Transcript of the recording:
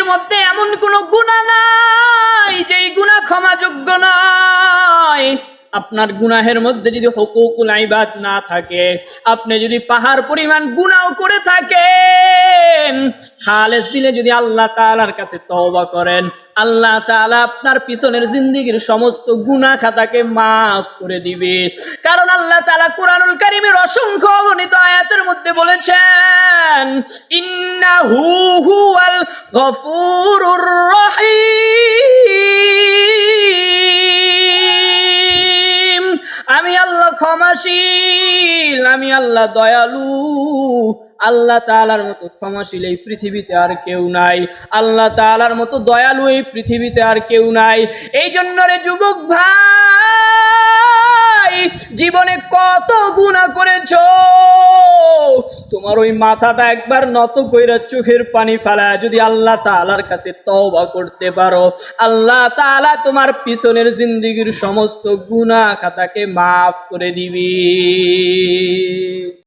পৃথিবীর মধ্যে এমন কোনো গুনাহ নাই যেই গুনাহ ক্ষমাযোগ্য নয়। আপনার গুনাহের মধ্যে যদি হুকুকুল ইবাদ না থাকে, আপনি যদি পাহাড় পরিমাণ গুনাহ করে থাকেন, খালেস দিলে যদি আল্লাহ তাআলার কাছে তওবা করেন, আল্লাহ তাআলা আপনার পিছনের জিন্দেগীর সমস্ত গুনাহ খাতাকে মাফ করে দিবে। কারণ আল্লাহ তাআলা কুরআনুল কারীমের অসংখ্য অগণিত আয়াতের মধ্যে বলেছেন, ইন্নাহু হুয়াল গফুরুর রহিম, আমি আল্লাহ ক্ষমাশীল, আমি আল্লাহ দয়ালু। আল্লাহ তাআলার মতো ক্ষমাশীল এই পৃথিবীতে আর কেউ নাই, আল্লাহ তাআলার মতো দয়ালু এই পৃথিবীতে আর কেউ নাই। এই জন্য রে যুবক ভাই, জীবনে কত গুনাহ করেছো, তোমার ওই মাথাটা একবার নত কইরা চোখের পানি ফেলায় যদি আল্লাহ তাআলার কাছে তওবা করতে পারো, আল্লাহ তাআলা তোমার পিছনের জিন্দেগীর সমস্ত গুনাহ খাতাকে মাফ করে দিবে।